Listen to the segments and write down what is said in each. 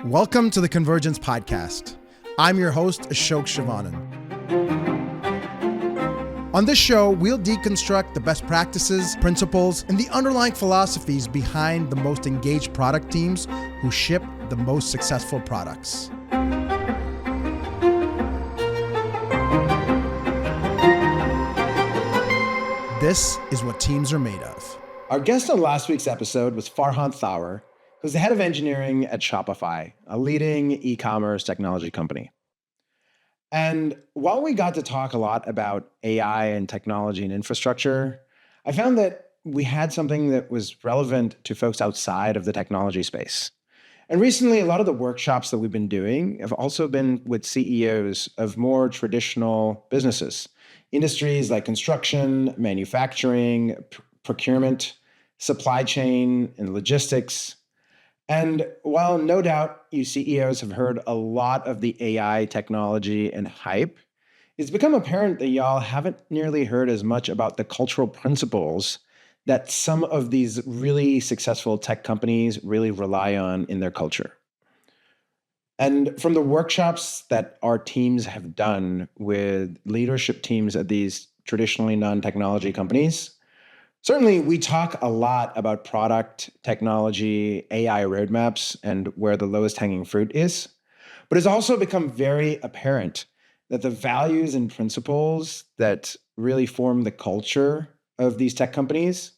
Welcome to the Convergence Podcast. I'm your host, Ashok Shivanan. On this show, we'll deconstruct the best practices, principles, and the underlying philosophies behind the most engaged product teams who ship the most successful products. This is what teams are made of. Our guest on last week's episode was Farhan Thawar, who's the head of engineering at Shopify, a leading e-commerce technology company. And while we got to talk a lot about AI and technology and infrastructure, I found that we had something that was relevant to folks outside of the technology space. And recently, a lot of the workshops that we've been doing have also been with CEOs of more traditional businesses, industries like construction, manufacturing, procurement, supply chain, and logistics. And while no doubt you CEOs have heard a lot of the AI technology and hype, it's become apparent that y'all haven't nearly heard as much about the cultural principles that some of these really successful tech companies really rely on in their culture. And from the workshops that our teams have done with leadership teams at these traditionally non-technology companies, certainly, we talk a lot about product, technology, AI roadmaps, and where the lowest hanging fruit is. But it's also become very apparent that the values and principles that really form the culture of these tech companies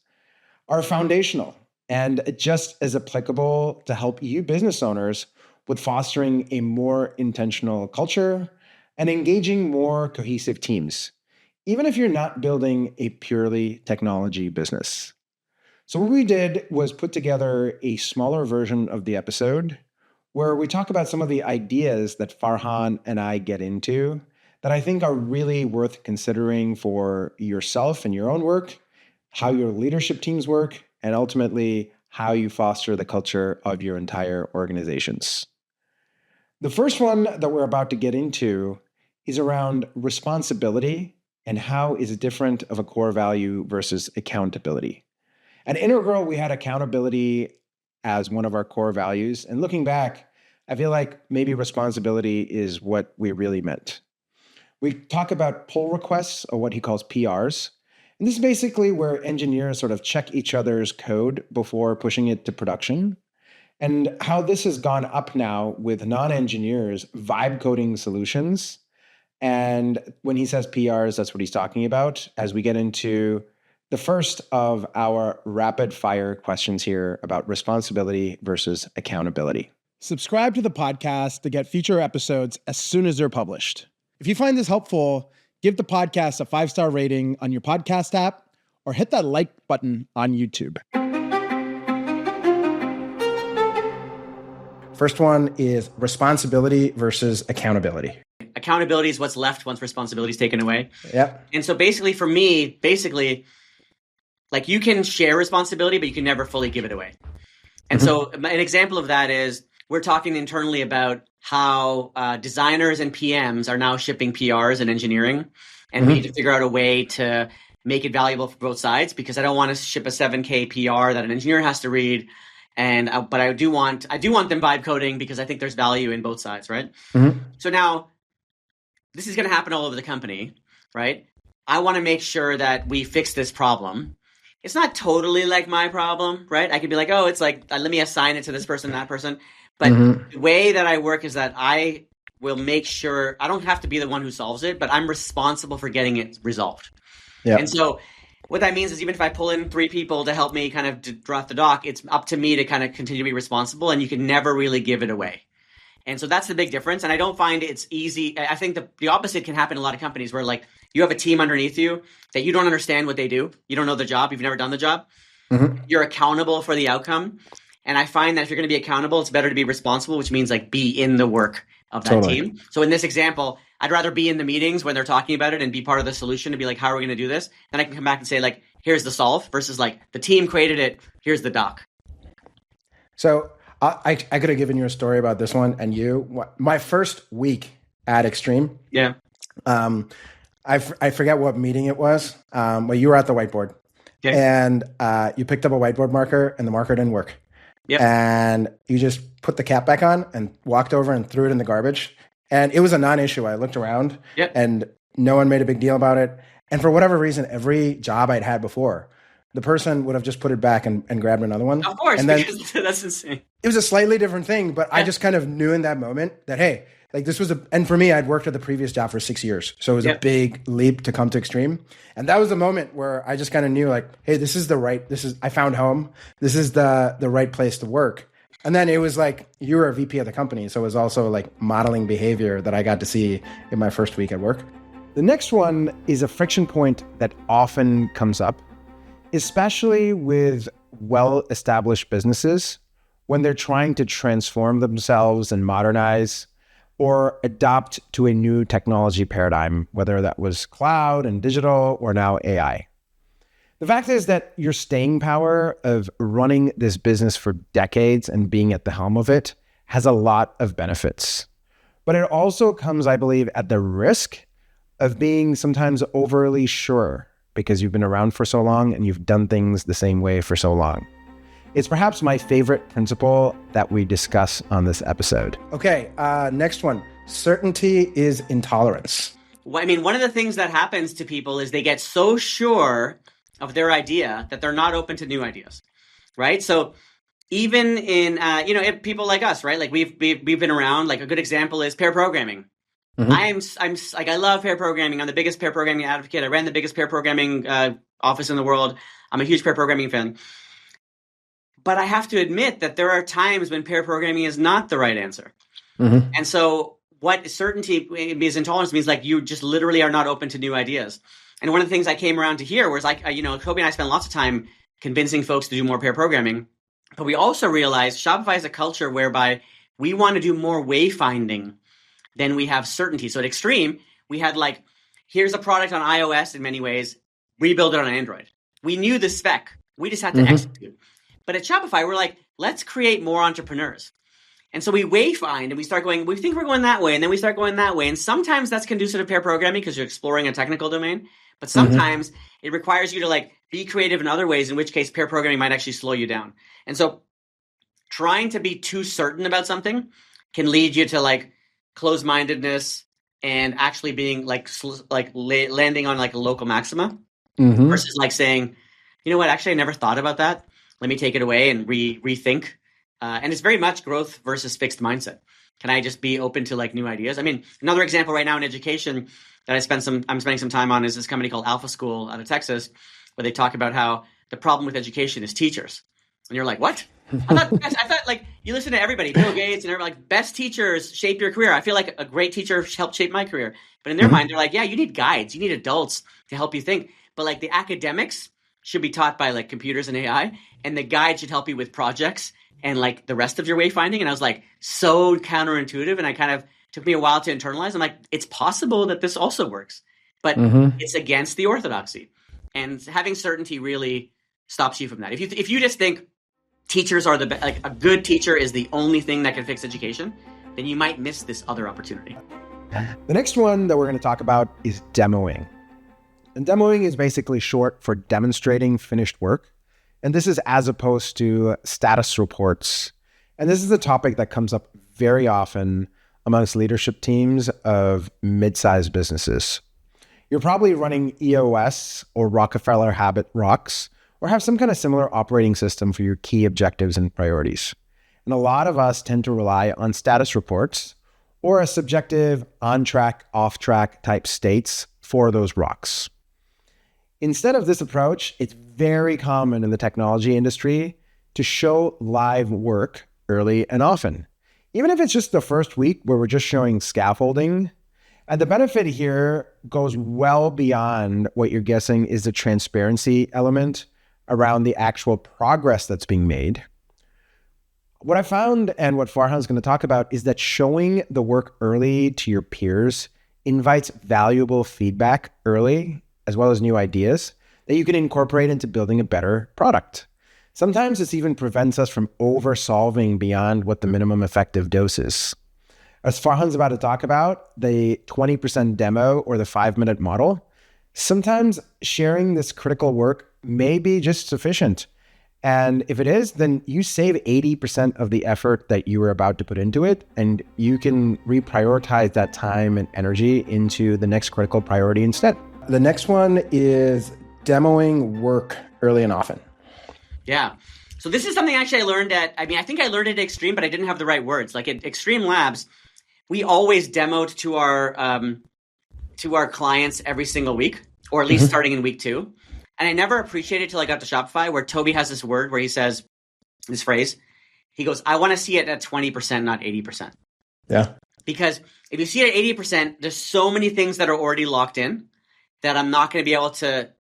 are foundational and just as applicable to help you business owners with fostering a more intentional culture and engaging more cohesive teams, even if you're not building a purely technology business. So what we did was put together a smaller version of the episode where we talk about some of the ideas that Farhan and I get into that I think are really worth considering for yourself and your own work, how your leadership teams work, and ultimately how you foster the culture of your entire organizations. The first one that we're about to get into is around responsibility and how is it different of a core value versus accountability. At Integral, we had accountability as one of our core values. And looking back, I feel like maybe responsibility is what we really meant. We talk about pull requests, or what he calls PRs. And this is basically where engineers sort of check each other's code before pushing it to production. And how this has gone up now with non-engineers vibe coding solutions. And when he says PRs, that's what he's talking about as we get into the first of our rapid fire questions here about responsibility versus accountability. Subscribe to the podcast to get future episodes as soon as they're published. If you find this helpful, give the podcast a 5-star rating on your podcast app or hit that like button on YouTube. First one is responsibility versus accountability. Accountability is what's left once responsibility is taken away. Yep. And so basically for me, like you can share responsibility, but you can never fully give it away. And so an example of that is we're talking internally about how designers and PMs are now shipping PRs in engineering. And we need to figure out a way to make it valuable for both sides, because I don't want to ship a 7K PR that an engineer has to read. But I do want them vibe coding because I think there's value in both sides, right? So now this is going to happen all over the company, right? I want to make sure that we fix this problem. It's not totally like my problem, right? I could be like, oh, it's like, let me assign it to this person, that person. But the way that I work is that I will make sure I don't have to be the one who solves it, but I'm responsible for getting it resolved. Yep. And so what that means is even if I pull in 3 people to help me kind of draft the doc, it's up to me to kind of continue to be responsible, and you can never really give it away. And so that's the big difference. And I don't find it's easy. I think the opposite can happen in a lot of companies where like you have a team underneath you that you don't understand what they do. You don't know the job. You've never done the job. You're accountable for the outcome. And I find that if you're going to be accountable, it's better to be responsible, which means like be in the work of that team. So in this example, I'd rather be in the meetings when they're talking about it and be part of the solution to be like, how are we going to do this? Then I can come back and say like, here's the solve versus like the team created it. Here's the doc. So I could have given you a story about this one and my first week at Extreme. Yeah. I forget what meeting it was. Well, you were at the whiteboard. Okay. And you picked up a whiteboard marker and the marker didn't work. Yep. and you just put the cap back on and walked over and threw it in the garbage. And it was a non-issue. I looked around Yep. and no one made a big deal about it. And for whatever reason, every job I'd had before, the person would have just put it back and grabbed another one. Of course, and then because that's insane. it was a slightly different thing, but I just kind of knew in that moment that, hey, like this was and for me, I'd worked at the previous job for 6 years. So it was a big leap to come to Extreme. And that was the moment where I just kind of knew like, hey, I found home. This is the right place to work. And then it was like, you were a VP of the company. So it was also like modeling behavior that I got to see in my first week at work. The next one is a friction point that often comes up, especially with well-established businesses when they're trying to transform themselves and modernize or adopt to a new technology paradigm, whether that was cloud and digital or now AI. The fact is that your staying power of running this business for decades and being at the helm of it has a lot of benefits. But it also comes, I believe, at the risk of being sometimes overly sure because you've been around for so long and you've done things the same way for so long. It's perhaps my favorite principle that we discuss on this episode. Okay, next one. Certainty is intolerance. Well, I mean, one of the things that happens to people is they get so sure of their idea that they're not open to new ideas, right? So even in, if people like us, right? Like we've been around, like a good example is pair programming. Mm-hmm. I'm like, I love pair programming. I'm the biggest pair programming advocate. I ran the biggest pair programming office in the world. I'm a huge pair programming fan. But I have to admit that there are times when pair programming is not the right answer. Mm-hmm. And so what certainty is intolerance means like you just literally are not open to new ideas. And one of the things I came around to here was like, Kobe and I spent lots of time convincing folks to do more pair programming. But we also realized Shopify is a culture whereby we want to do more wayfinding than we have certainty. So at Extreme, we had like, here's a product on iOS in many ways, rebuild it on Android. We knew the spec. We just had to execute. But at Shopify, we're like, let's create more entrepreneurs. And so we wayfind and we start going, we think we're going that way. And then we start going that way. And sometimes that's conducive to pair programming because you're exploring a technical domain. But sometimes it requires you to like be creative in other ways, in which case pair programming might actually slow you down. And so trying to be too certain about something can lead you to like closed-mindedness and actually being like landing on like a local maxima versus like saying, you know what, actually I never thought about that. Let me take it away and rethink. And it's very much growth versus fixed mindset. Can I just be open to like new ideas? I mean, another example right now in education that I'm spending some time on is this company called Alpha School out of Texas, where they talk about how the problem with education is teachers. And you're like, what? I thought like you listen to everybody, Bill Gates and everybody, like best teachers shape your career. I feel like a great teacher helped shape my career. But in their mind, they're like, yeah, you need guides, you need adults to help you think. But like the academics should be taught by like computers and AI, and the guide should help you with projects and like the rest of your wayfinding. And I was like, so counterintuitive. And I kind of took me a while to internalize. I'm like, it's possible that this also works, but it's against the orthodoxy. And having certainty really stops you from that. If you just think teachers are like a good teacher is the only thing that can fix education, then you might miss this other opportunity. The next one that we're going to talk about is demoing. And demoing is basically short for demonstrating finished work. And this is as opposed to status reports. And this is a topic that comes up very often amongst leadership teams of mid-sized businesses. You're probably running EOS or Rockefeller Habit Rocks, or have some kind of similar operating system for your key objectives and priorities. And a lot of us tend to rely on status reports or a subjective on-track, off-track type states for those rocks. Instead of this approach, it's very common in the technology industry to show live work early and often, even if it's just the first week where we're just showing scaffolding. And the benefit here goes well beyond what you're guessing is the transparency element around the actual progress that's being made. What I found and what Farhan's going to talk about is that showing the work early to your peers invites valuable feedback early, as well as new ideas that you can incorporate into building a better product. Sometimes this even prevents us from over-solving beyond what the minimum effective dose is. As Farhan's about to talk about, the 20% demo or the 5-minute model, sometimes sharing this critical work may be just sufficient. And if it is, then you save 80% of the effort that you were about to put into it, and you can reprioritize that time and energy into the next critical priority instead. The next one is demoing work early and often. Yeah. So this is something actually I learned I think I learned it at Extreme, but I didn't have the right words. Like at Extreme Labs, we always demoed to our clients every single week, or at least starting in week 2. And I never appreciated it till I got to Shopify, where Toby has this word where he says this phrase. He goes, I want to see it at 20%, not 80%. Yeah. Because if you see it at 80%, there's so many things that are already locked in that I'm not going to be able to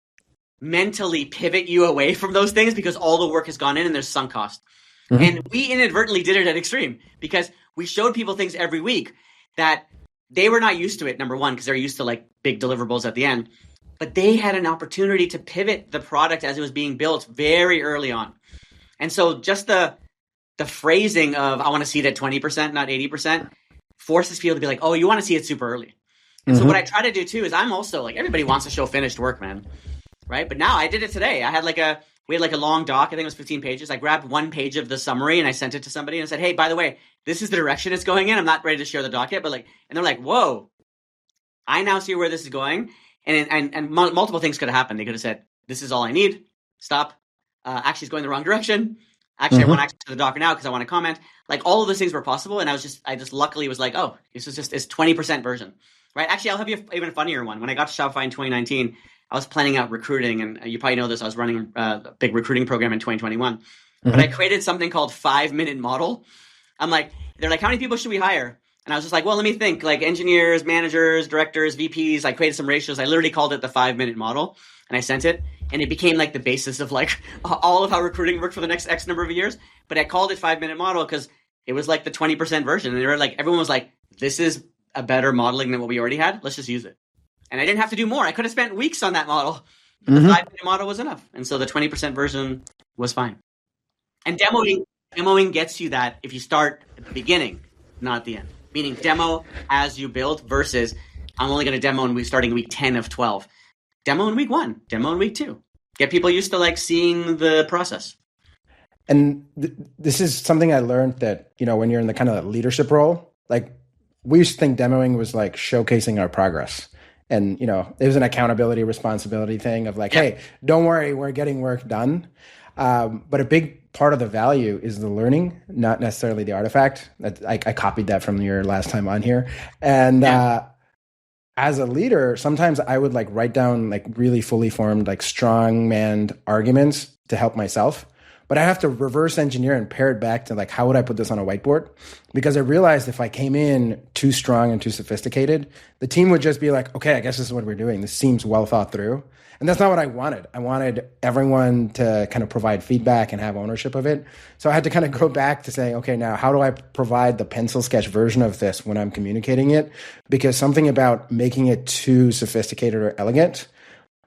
mentally pivot you away from those things, because all the work has gone in and there's sunk cost. And we inadvertently did it at Extreme because we showed people things every week that they were not used to it, number one, because they're used to like big deliverables at the end. But they had an opportunity to pivot the product as it was being built very early on. And so just the phrasing of I want to see it at 20%, not 80%, forces people to be like, oh, you want to see it super early. And so what I try to do too is I'm also like, everybody wants to show finished work, man. Right? But now I did it today. We had a long doc. I think it was 15 pages. I grabbed one page of the summary and I sent it to somebody and I said, hey, by the way, this is the direction it's going in. I'm not ready to share the doc yet, but and they're like, whoa, I now see where this is going. And multiple things could have happened. They could have said, this is all I need. Stop. Actually, it's going the wrong direction. Actually, I want access to the doc now because I want to comment. Like all of those things were possible. And I just luckily was like, oh, this is just this 20% version. Right? Actually, I'll have you even funnier one. When I got to Shopify in 2019, I was planning out recruiting, and you probably know this. I was running a big recruiting program in 2021, but I created something called 5-minute model. They're like, how many people should we hire? And I was just like, well, let me think. Like engineers, managers, directors, VPs. I created some ratios. I literally called it the 5-minute model, and I sent it, and it became like the basis of like all of how recruiting worked for the next X number of years. But I called it 5-minute model because it was like the 20% version, and they were like, everyone was like, this is a better modeling than what we already had. Let's just use it. And I didn't have to do more. I could have spent weeks on that model. But the 5-minute model was enough. And so the 20% version was fine. And demoing gets you that if you start at the beginning, not at the end. Meaning demo as you build versus I'm only going to demo starting week 10 of 12. Demo in week 1, demo in week 2. Get people used to like seeing the process. And this is something I learned that, when you're in the kind of leadership role, like we used to think demoing was like showcasing our progress. And, it was an accountability responsibility thing of like, hey, don't worry, we're getting work done. But a big part of the value is the learning, not necessarily the artifact. I copied that from your last time on here. And as a leader, sometimes I would like write down like really fully formed, like strong-manned arguments to help myself. But I have to reverse engineer and pair it back to like, how would I put this on a whiteboard? Because I realized if I came in too strong and too sophisticated, the team would just be like, okay, I guess this is what we're doing. This seems well thought through. And that's not what I wanted. I wanted everyone to kind of provide feedback and have ownership of it. So I had to kind of go back to say, okay, now how do I provide the pencil sketch version of this when I'm communicating it? Because something about making it too sophisticated or elegant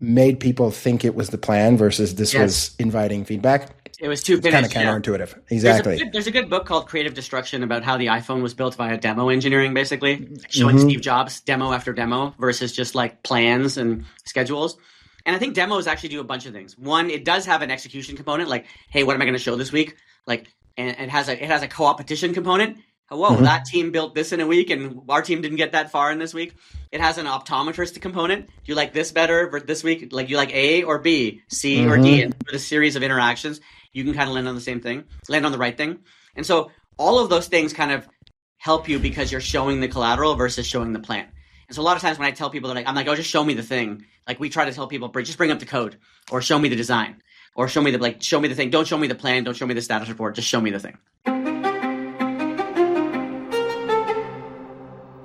made people think it was the plan versus this was inviting feedback. It was too finished. Kind of counterintuitive. Exactly. There's a good book called Creative Destruction about how the iPhone was built via demo engineering, basically showing Steve Jobs demo after demo versus just like plans and schedules. And I think demos actually do a bunch of things. One, it does have an execution component, like, hey, what am I going to show this week? Like, and it has a co-opetition component. Whoa, that team built this in a week, and our team didn't get that far in this week. It has an optometrist component. Do you like this better for this week? Like, you like A or B, C or D? And for the series of interactions, you can kind of land on the right thing. And so all of those things kind of help you because you're showing the collateral versus showing the plan. And so a lot of times when I tell people that I'm like, oh, just show me the thing. Like we try to tell people, just bring up the code or show me the design or show me the thing. Don't show me the plan. Don't show me the status report. Just show me the thing.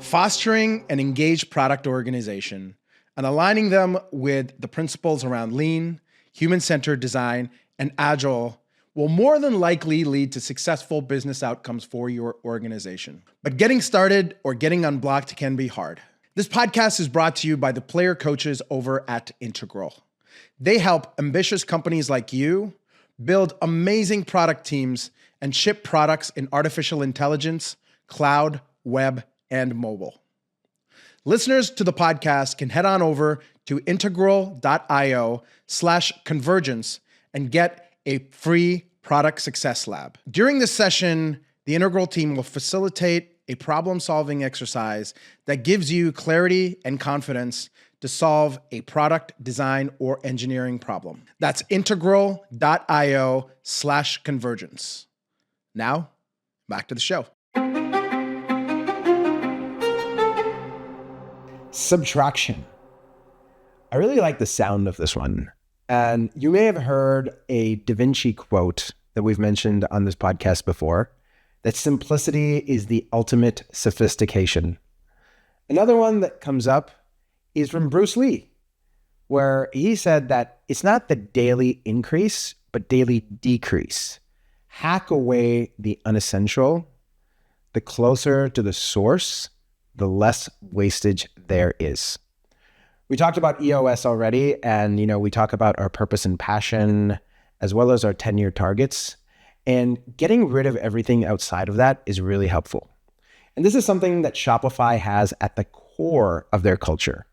Fostering an engaged product organization and aligning them with the principles around lean, human-centered design, and agile will more than likely lead to successful business outcomes for your organization. But getting started or getting unblocked can be hard. This podcast is brought to you by the player coaches over at Integral. They help ambitious companies like you build amazing product teams and ship products in artificial intelligence, cloud, web, and mobile. Listeners to the podcast can head on over to integral.io/convergence and get a free product success lab. During this session, the Integral team will facilitate a problem-solving exercise that gives you clarity and confidence to solve a product, design, or engineering problem. That's integral.io/convergence. Now, back to the show. Subtraction. I really like the sound of this one. And you may have heard a Da Vinci quote that we've mentioned on this podcast before, that simplicity is the ultimate sophistication. Another one that comes up is from Bruce Lee, where he said that it's not the daily increase, but daily decrease. Hack away the unessential. The closer to the source, the less wastage there is. We talked about EOS already, and we talk about our purpose and passion, as well as our 10-year targets. And getting rid of everything outside of that is really helpful. And this is something that Shopify has at the core of their culture,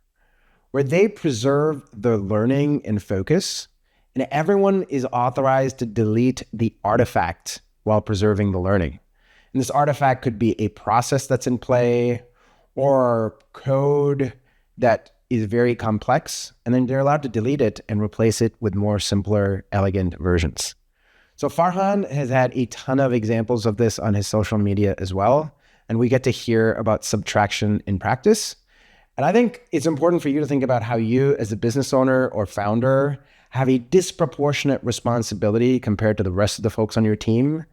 where they preserve the learning and focus, and everyone is authorized to delete the artifact while preserving the learning. And this artifact could be a process that's in play or code that is very complex, and then they're allowed to delete it and replace it with more simpler, elegant versions. So Farhan has had a ton of examples of this on his social media as well, and we get to hear about subtraction in practice. And I think it's important for you to think about how you, as a business owner or founder, have a disproportionate responsibility compared to the rest of the folks on your team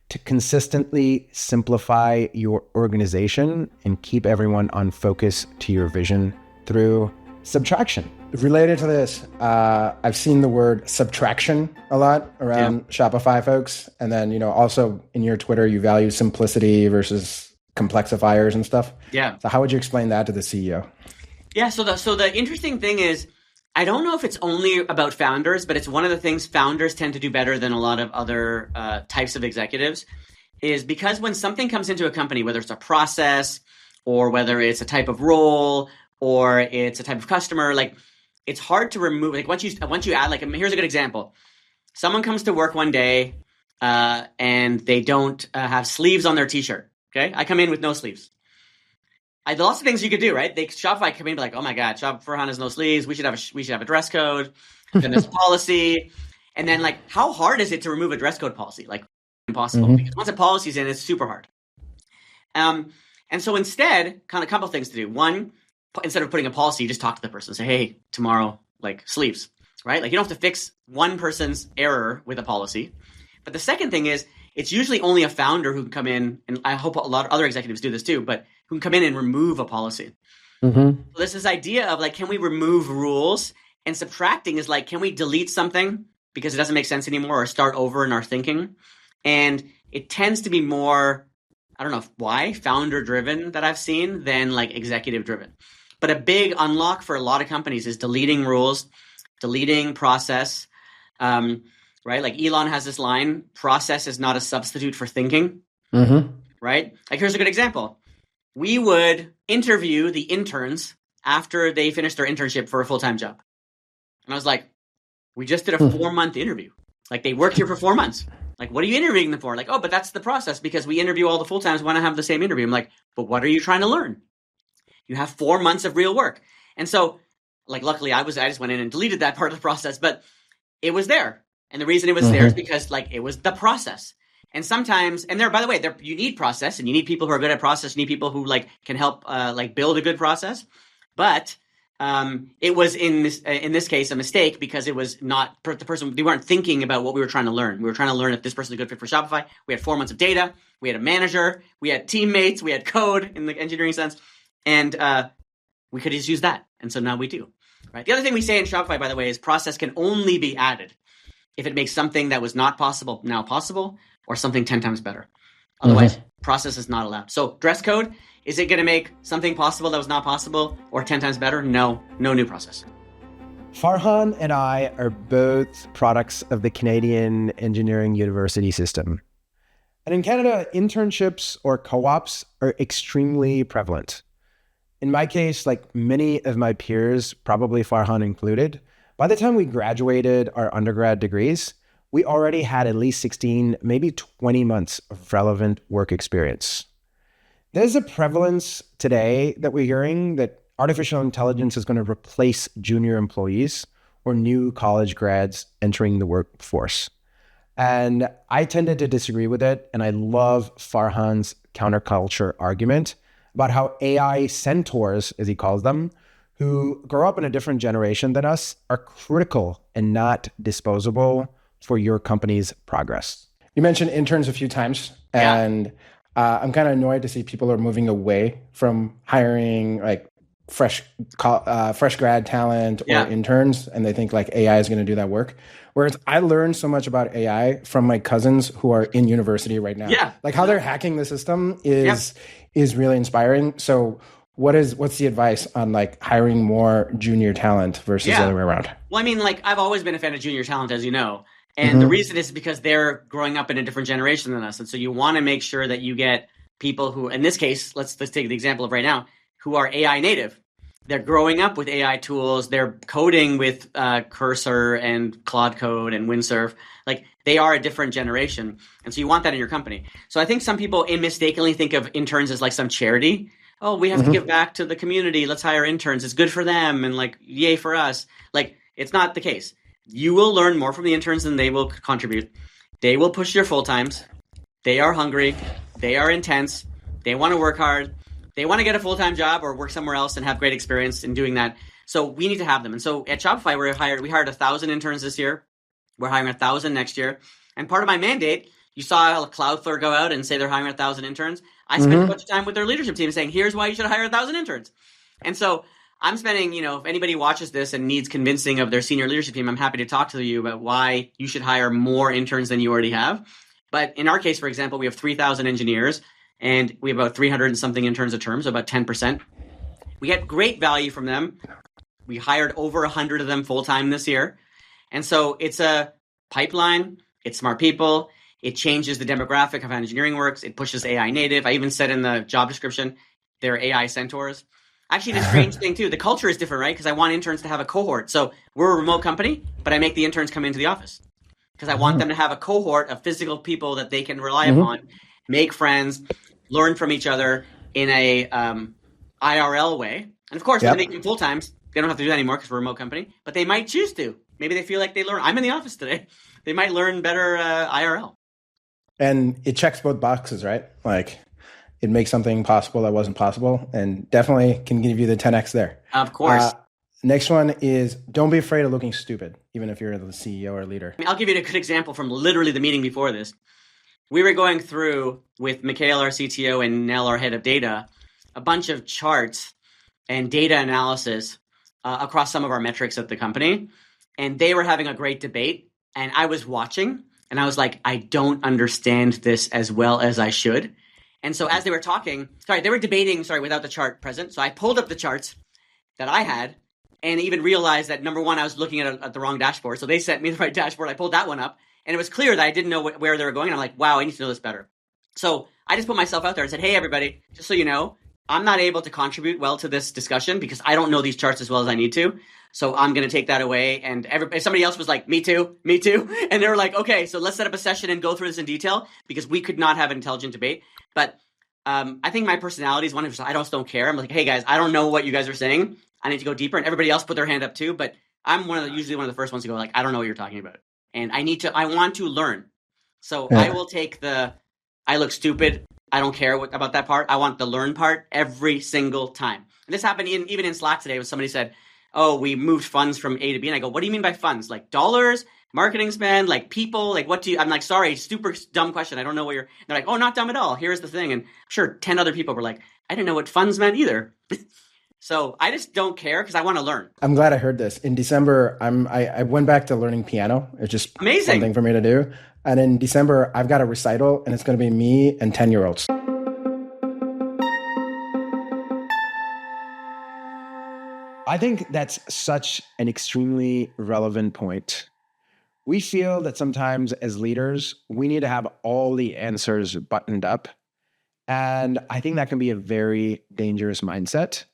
to consistently simplify your organization and keep everyone on focus to your vision through subtraction. Related to this, I've seen the word subtraction a lot around Shopify folks. And then, also in your Twitter, you value simplicity versus complexifiers and stuff. Yeah. So how would you explain that to the CEO? Yeah. So the interesting thing is, I don't know if it's only about founders, but it's one of the things founders tend to do better than a lot of other types of executives, is because when something comes into a company, whether it's a process or whether it's a type of role or it's a type of customer, like it's hard to remove. Like once you add, like here's a good example. Someone comes to work one day and they don't have sleeves on their t-shirt. Okay, I come in with no sleeves. Lots of things you could do, right? Shopify come in and be like, oh my God, Farhan has no sleeves. We should have a dress code. Then there's a policy. And then like, how hard is it to remove a dress code policy? Like impossible. Mm-hmm. Because once a policy's in, it's super hard. And so instead, kind of a couple things to do. One, instead of putting a policy, you just talk to the person. Say, hey, tomorrow, like sleeves, right? Like you don't have to fix one person's error with a policy. But the second thing is, it's usually only a founder who can come in, and I hope a lot of other executives do this too, but who can come in and remove a policy. Mm-hmm. So there's this idea of like, can we remove rules? And subtracting is like, can we delete something because it doesn't make sense anymore, or start over in our thinking? And it tends to be more, I don't know why, founder-driven that I've seen than like executive-driven. But a big unlock for a lot of companies is deleting rules, deleting process. Right? Like Elon has this line, process is not a substitute for thinking. Mm-hmm. Right? Like here's a good example. We would interview the interns after they finished their internship for a full-time job. And I was like, we just did a 4-month interview. Like they worked here for 4 months. Like, what are you interviewing them for? Like, oh, but that's the process because we interview all the full-times, want to have the same interview. I'm like, but what are you trying to learn? You have 4 months of real work. And so like, luckily I just went in and deleted that part of the process, but it was there. And the reason it was there is because like it was the process. And sometimes, and by the way, you need process and you need people who are good at process. You need people who like can help like build a good process. But it was in this case a mistake because it was not the person. They weren't thinking about what we were trying to learn. We were trying to learn if this person is a good fit for Shopify. We had 4 months of data. We had a manager. We had teammates. We had code in the engineering sense, and we could just use that. And so now we do. Right. The other thing we say in Shopify, by the way, is process can only be added if it makes something that was not possible now possible, or something 10 times better. Otherwise, process is not allowed. So dress code, is it going to make something possible that was not possible or 10 times better? No new process. Farhan and I are both products of the Canadian Engineering University system. And in Canada, internships or co-ops are extremely prevalent. In my case, like many of my peers, probably Farhan included, by the time we graduated our undergrad degrees, we already had at least 16, maybe 20 months of relevant work experience. There's a prevalence today that we're hearing that artificial intelligence is going to replace junior employees or new college grads entering the workforce. And I tended to disagree with it. And I love Farhan's counterculture argument about how AI centaurs, as he calls them, who grow up in a different generation than us, are critical and not disposable for your company's progress. You mentioned interns a few times, and I'm kind of annoyed to see people are moving away from hiring like fresh grad talent or interns, and they think like AI is going to do that work. Whereas I learned so much about AI from my cousins who are in university right now. Yeah. Like how they're hacking the system is really inspiring. So what's the advice on like hiring more junior talent versus the other way around? Well, I mean, like I've always been a fan of junior talent, as you know. And the reason is because they're growing up in a different generation than us. And so you want to make sure that you get people who, in this case, let's take the example of right now, who are AI native. They're growing up with AI tools. They're coding with Cursor and Claude Code and Windsurf. Like they are a different generation. And so you want that in your company. So I think some people mistakenly think of interns as like some charity. Oh, we have to give back to the community. Let's hire interns. It's good for them. And like, yay for us. Like it's not the case. You will learn more from the interns than they will contribute. They will push your full times. They are hungry. They are intense. They want to work hard. They want to get a full-time job or work somewhere else and have great experience in doing that. So we need to have them. And so at Shopify, we hired 1,000 interns this year. We're hiring 1,000 next year. And part of my mandate, you saw Cloudflare go out and say they're hiring 1,000 interns. I spent a bunch of time with their leadership team saying, here's why you should hire 1,000 interns. And so I'm spending, if anybody watches this and needs convincing of their senior leadership team, I'm happy to talk to you about why you should hire more interns than you already have. But in our case, for example, we have 3,000 engineers and we have about 300 and something interns a term, so about 10%. We get great value from them. We hired over 100 of them full-time this year. And so it's a pipeline. It's smart people. It changes the demographic of how engineering works. It pushes AI native. I even said in the job description, they're AI centaurs. Actually, the strange thing too, the culture is different, right? Because I want interns to have a cohort. So we're a remote company, but I make the interns come into the office because I want them to have a cohort of physical people that they can rely upon, make friends, learn from each other in a IRL way. And of course, when they make them full times, they don't have to do that anymore because we're a remote company, but they might choose to. Maybe they feel like they learn. I'm in the office today. They might learn better IRL. And it checks both boxes, right? Like it makes something possible that wasn't possible and definitely can give you the 10x there. Of course. Next one is don't be afraid of looking stupid, even if you're the CEO or leader. I'll give you a good example from literally the meeting before this. We were going through with Mikhail, our CTO, and Nell, our head of data, a bunch of charts and data analysis across some of our metrics at the company. And they were having a great debate. And I was watching and I was like, I don't understand this as well as I should. And so as they were talking, they were debating, without the chart present. So I pulled up the charts that I had and even realized that, number one, I was looking at the wrong dashboard. So they sent me the right dashboard. I pulled that one up. And it was clear that I didn't know where they were going. And I'm like, wow, I need to know this better. So I just put myself out there and said, hey, everybody, just so you know, I'm not able to contribute well to this discussion because I don't know these charts as well as I need to. So I'm going to take that away. And somebody else was like, me too. And they were like, okay, so let's set up a session and go through this in detail because we could not have an intelligent debate. But I think my personality is one of I just don't care. I'm like, hey, guys, I don't know what you guys are saying. I need to go deeper. And everybody else put their hand up too. But I'm usually one of the first ones to go like, I don't know what you're talking about. And I want to learn. So I will take I look stupid. I don't care about that part. I want the learn part every single time. And this happened even in Slack today when somebody said, oh, we moved funds from A to B. And I go, what do you mean by funds? Like dollars, marketing spend, like people, like what do you, I'm like, sorry, super dumb question. I don't know what they're like, oh, not dumb at all. Here's the thing. And I'm sure 10 other people were like, I didn't know what funds meant either. So I just don't care because I want to learn. I'm glad I heard this. In December, I went back to learning piano. It's just amazing something for me to do. And in December, I've got a recital and it's going to be me and 10-year-olds. I think that's such an extremely relevant point. We feel that sometimes as leaders, we need to have all the answers buttoned up. And I think that can be a very dangerous mindset.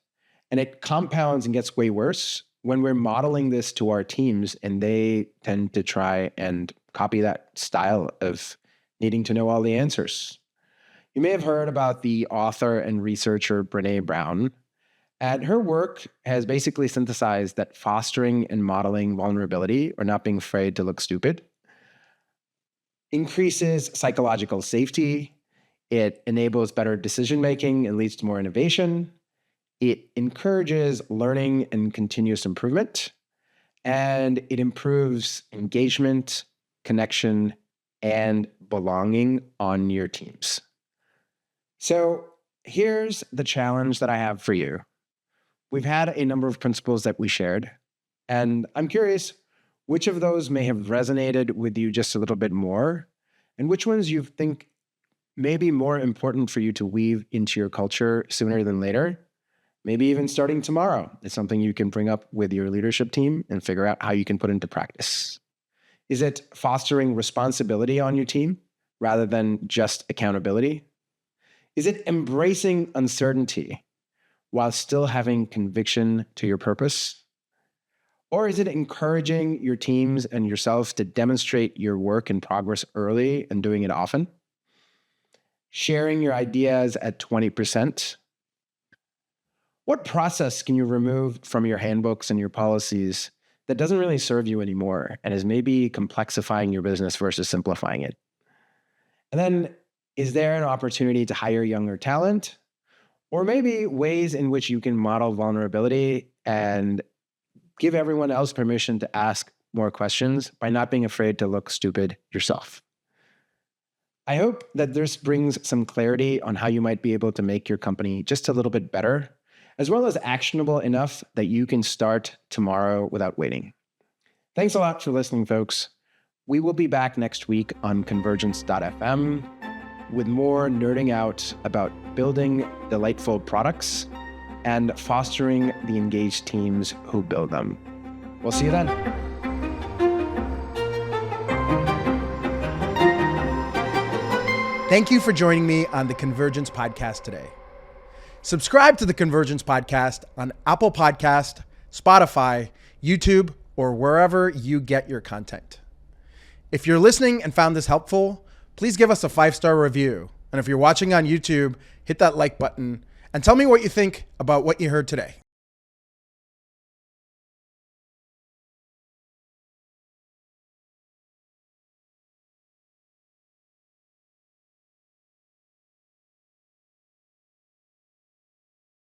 And it compounds and gets way worse when we're modeling this to our teams and they tend to try and copy that style of needing to know all the answers. You may have heard about the author and researcher Brené Brown, and her work has basically synthesized that fostering and modeling vulnerability, or not being afraid to look stupid, increases psychological safety. It enables better decision-making and leads to more innovation. It encourages learning and continuous improvement. And it improves engagement, connection, and belonging on your teams. So here's the challenge that I have for you. We've had a number of principles that we shared, and I'm curious which of those may have resonated with you just a little bit more, and which ones you think may be more important for you to weave into your culture sooner than later. Maybe even starting tomorrow is something you can bring up with your leadership team and figure out how you can put into practice. Is it fostering responsibility on your team rather than just accountability? Is it embracing uncertainty while still having conviction to your purpose? Or is it encouraging your teams and yourself to demonstrate your work in progress early and doing it often? Sharing your ideas at 20%? What process can you remove from your handbooks and your policies that doesn't really serve you anymore and is maybe complexifying your business versus simplifying it? And then, is there an opportunity to hire younger talent? Or maybe ways in which you can model vulnerability and give everyone else permission to ask more questions by not being afraid to look stupid yourself? I hope that this brings some clarity on how you might be able to make your company just a little bit better, as well as actionable enough that you can start tomorrow without waiting. Thanks a lot for listening, folks. We will be back next week on Convergence.fm with more nerding out about building delightful products and fostering the engaged teams who build them. We'll see you then. Thank you for joining me on the Convergence Podcast today. Subscribe to the Convergence Podcast on Apple Podcast, Spotify, YouTube, or wherever you get your content. If you're listening and found this helpful, please give us a 5-star review. And if you're watching on YouTube, hit that like button and tell me what you think about what you heard today.